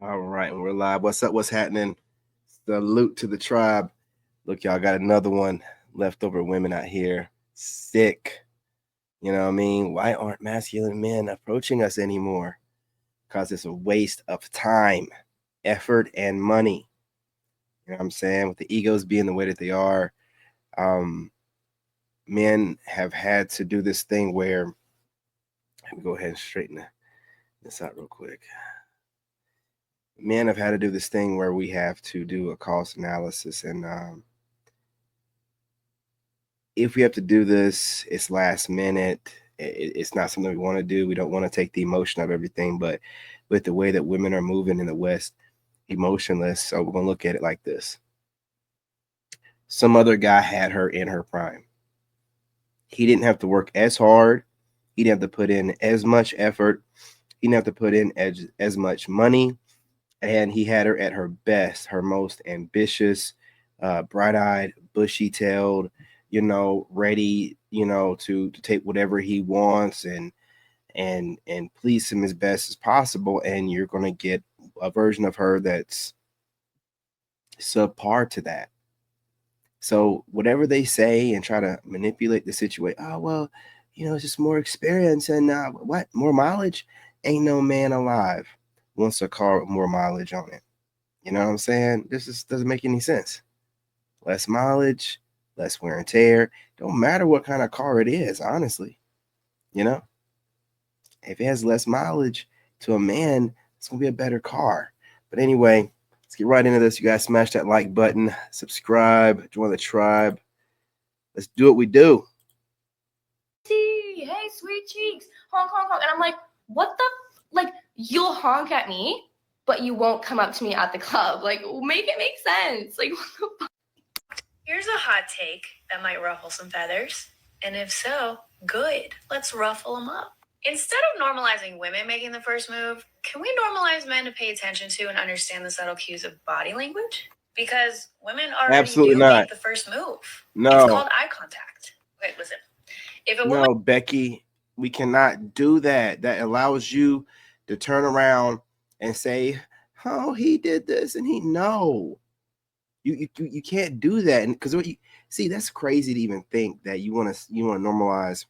All right, we're live. What's up? What's happening? Salute to the tribe. Look, y'all got another one. Leftover women out here. Sick. You know what I mean? Why aren't masculine men approaching us anymore? Because it's a waste of time, effort, and money. You know what I'm saying? With the egos being the way that they are, men have had to do this thing where, let me go ahead and straighten this out real quick. Men have had to do this thing where we have to do a cost analysis, and if we have to do this, it's last minute. It's not something we want to do. We don't want to take the emotion of everything, but with the way that women are moving in the West, emotionless. So we're gonna look at it like this. Some other guy had her in her prime. He didn't have to work as hard. He didn't have to put in as much effort. He didn't have to put in as much money. And he had her at her best, her most ambitious, bright-eyed, bushy-tailed, ready, to take whatever he wants and please him as best as possible. And you're going to get a version of her that's subpar to that. So whatever they say and try to manipulate the situation, oh, well, it's just more experience and what? More mileage? Ain't no man alive wants a car with more mileage on it. You know what I'm saying? This just doesn't make any sense. Less mileage, less wear and tear. Don't matter what kind of car it is, honestly. If it has less mileage to a man, it's going to be a better car. But anyway, let's get right into this. You guys smash that like button, subscribe, join the tribe. Let's do what we do. Hey, sweet cheeks, honk, honk, honk. And I'm like, what the? You'll honk at me, but you won't come up to me at the club. Make it make sense. What the fuck? Here's a hot take that might ruffle some feathers. And if so, good. Let's ruffle them up. Instead of normalizing women making the first move, can we normalize men to pay attention to and understand the subtle cues of body language? Because women already Absolutely do not. make the first move. No. It's called eye contact. Okay, listen. No, Becky, we cannot do that. That allows you to turn around and say, oh, he did this and you can't do that. And because that's crazy to even think that you want to normalize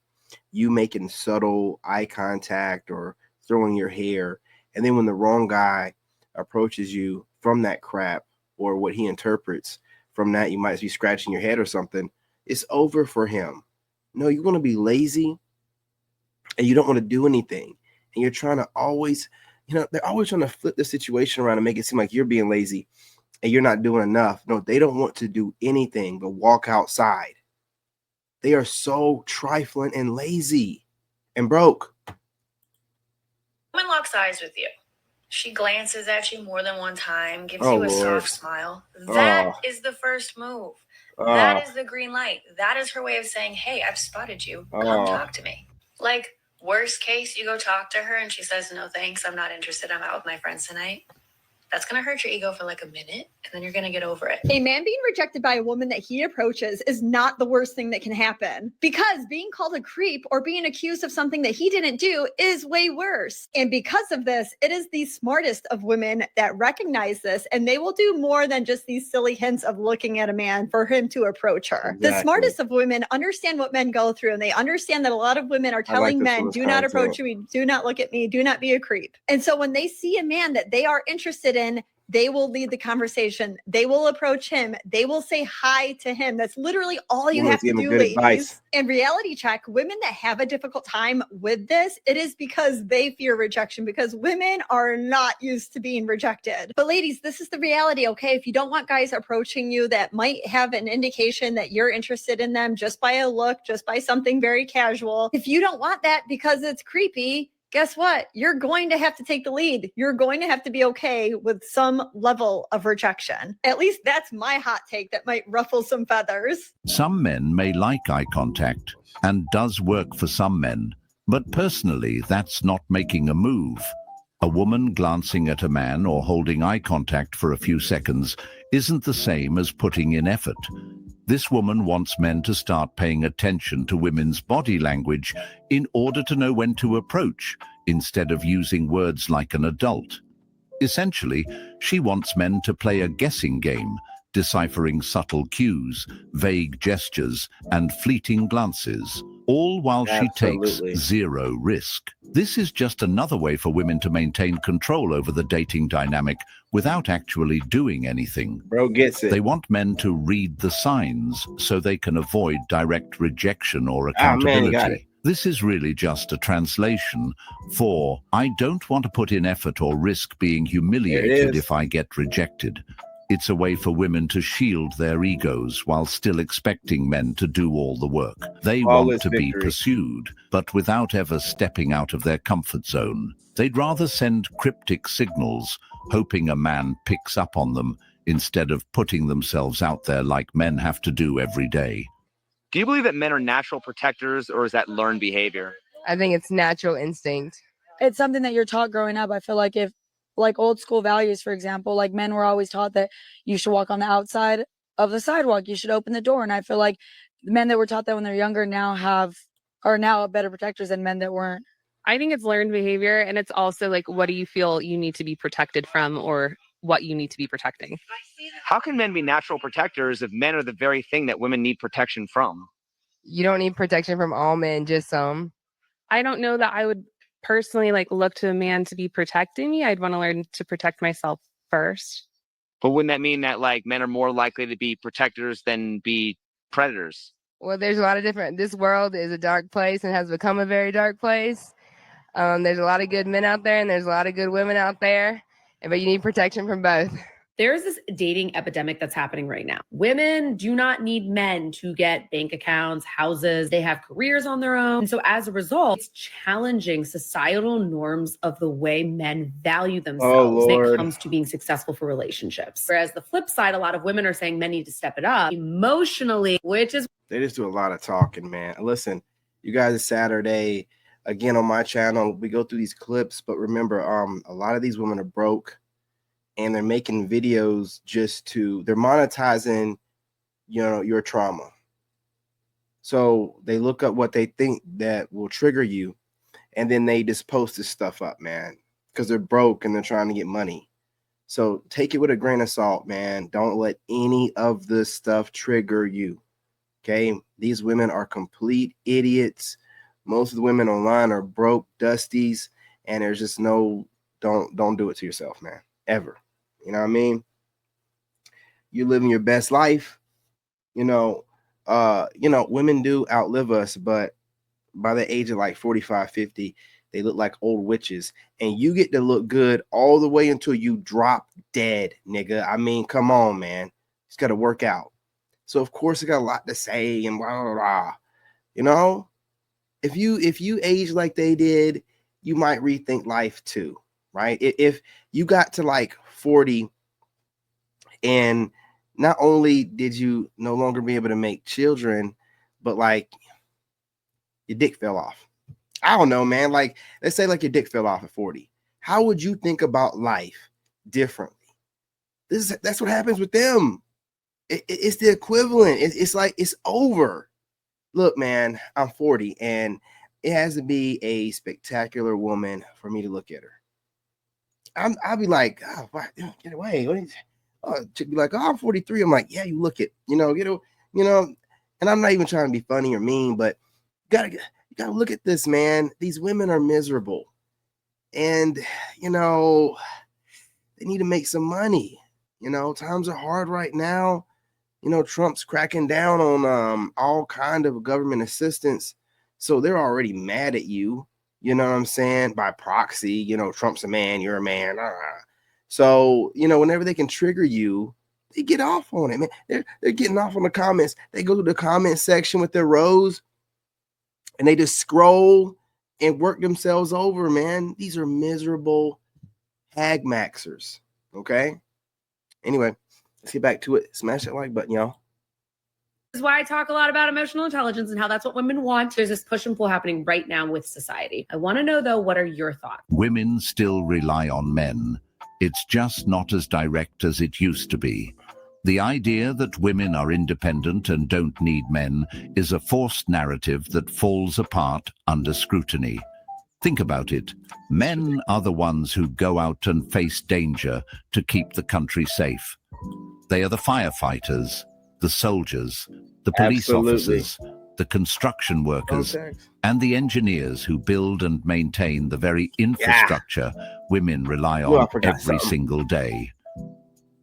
you making subtle eye contact or throwing your hair, and then when the wrong guy approaches you from that crap or what he interprets from that, you might be scratching your head or something. It's over for him. No, you want to be lazy and you don't want to do anything. And you're trying to always, they're always trying to flip the situation around and make it seem like you're being lazy and you're not doing enough. No, they don't want to do anything but walk outside. They are so trifling and lazy and broke. Woman locks eyes with you. She glances at you more than one time, gives you a soft smile. That is the first move. That is the green light. That is her way of saying, hey, I've spotted you. Come talk to me. Worst case, you go talk to her and she says, no, thanks. I'm not interested. I'm out with my friends tonight. That's going to hurt your ego for a minute, and then you're going to get over it. A man being rejected by a woman that he approaches is not the worst thing that can happen, because being called a creep or being accused of something that he didn't do is way worse. And because of this, it is the smartest of women that recognize this, and they will do more than just these silly hints of looking at a man for him to approach her. Exactly. The smartest of women understand what men go through, and they understand that a lot of women are telling men, do not approach me, do not look at me, do not be a creep. And so when they see a man that they are interested in, they will lead the conversation. They will approach him. They will say hi to him. That's literally all you have to do, ladies. Advice. And reality check, women that have a difficult time with this, it is because they fear rejection, because women are not used to being rejected. But ladies, this is the reality, okay? If you don't want guys approaching you that might have an indication that you're interested in them just by a look, just by something very casual, if you don't want that because it's creepy, guess what? You're going to have to take the lead. You're going to have to be okay with some level of rejection. At least that's my hot take that might ruffle some feathers. Some men may like eye contact, and does work for some men, but personally, that's not making a move. A woman glancing at a man or holding eye contact for a few seconds isn't the same as putting in effort. This woman wants men to start paying attention to women's body language in order to know when to approach, instead of using words like an adult. Essentially, she wants men to play a guessing game, deciphering subtle cues, vague gestures, and fleeting glances, all while she takes Absolutely. zero risk. This is just another way for women to maintain control over the dating dynamic without actually doing anything. Bro gets it. They want men to read the signs so they can avoid direct rejection or Ah, man, you got it. accountability. This is really just a translation for I don't want to put in effort or risk being humiliated is. if I get rejected. It's a way for women to shield their egos while still expecting men to do all the work. They want Flawless to be victory. pursued, but without ever stepping out of their comfort zone. They'd rather send cryptic signals, hoping a man picks up on them, instead of putting themselves out there like men have to do every day. Do you believe that men are natural protectors, or is that learned behavior? I think it's natural instinct. It's something that you're taught growing up. I feel like if, like old school values, for example, like men were always taught that you should walk on the outside of the sidewalk, you should open the door. And I feel like the men that were taught that when they're younger are now better protectors than men that weren't. I think it's learned behavior, and it's also like, what do you feel you need to be protected from, or what you need to be protecting? How can men be natural protectors if men are the very thing that women need protection from? You don't need protection from all men, just some. I don't know that I would personally like look to a man to be protecting me. I'd want to learn to protect myself first. But wouldn't that mean that like men are more likely to be protectors than be predators? Well, there's a lot of different. This world is a dark place and has become a very dark place. There's a lot of good men out there and there's a lot of good women out there, but you need protection from both. There's this dating epidemic that's happening right now. Women do not need men to get bank accounts, houses. They have careers on their own. And so as a result, it's challenging societal norms of the way men value themselves when it comes to being successful for relationships. Whereas the flip side, a lot of women are saying men need to step it up emotionally, which is... They just do a lot of talking, man. Listen, you guys, it's Saturday. Again, on my channel, we go through these clips, but remember, a lot of these women are broke. And they're making videos they're monetizing, your trauma. So they look up what they think that will trigger you. And then they just post this stuff up, man, because they're broke and they're trying to get money. So take it with a grain of salt, man. Don't let any of this stuff trigger you. Okay. These women are complete idiots. Most of the women online are broke dusties. And there's just don't do it to yourself, man. Ever. You know what I mean? You're living your best life. Women do outlive us, but by the age of like 45, 50, they look like old witches. And you get to look good all the way until you drop dead, nigga. I mean, come on, man. It's got to work out. So of course I got a lot to say and blah, blah, blah. If you age like they did, you might rethink life too. Right? If you got to like 40 and not only did you no longer be able to make children, but like your dick fell off. I don't know, man. Like, let's say like your dick fell off at 40. How would you think about life differently? That's what happens with them. It's the equivalent. It's like it's over. Look, man, I'm 40 and it has to be a spectacular woman for me to look at her. I'll be like, oh, get away. Chick be like, oh, I'm 43. I'm like, yeah, you look it, and I'm not even trying to be funny or mean, but you gotta look at this, man. These women are miserable. And, they need to make some money. Times are hard right now. Trump's cracking down on all kind of government assistance. So they're already mad at you. You know what I'm saying? By proxy, Trump's a man, you're a man. So, whenever they can trigger you, they get off on it, man. They're getting off on the comments. They go to the comment section with their rose and they just scroll and work themselves over, man. These are miserable hag maxers. Okay. Anyway, let's get back to it. Smash that like button, y'all. This is why I talk a lot about emotional intelligence and how that's what women want. There's this push and pull happening right now with society. I want to know, though, what are your thoughts? Women still rely on men. It's just not as direct as it used to be. The idea that women are independent and don't need men is a forced narrative that falls apart under scrutiny. Think about it. Men are the ones who go out and face danger to keep the country safe. They are the firefighters, the soldiers, the police officers, the construction workers, and the engineers who build and maintain the very infrastructure women rely on every single day.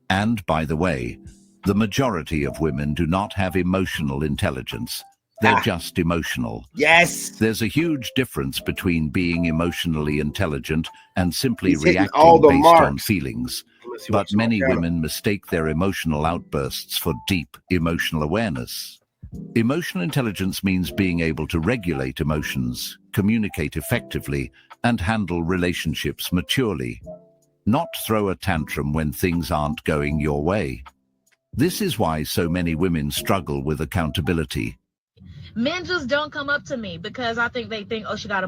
And, by the way, the majority of women do not have emotional intelligence. They're just emotional. Yes. There's a huge difference between being emotionally intelligent and simply reacting based on feelings. But many women mistake their emotional outbursts for deep emotional awareness. Emotional intelligence means being able to regulate emotions, communicate effectively, and handle relationships maturely. Not throw a tantrum when things aren't going your way. This is why so many women struggle with accountability. Men just don't come up to me because I think they think, oh, she got a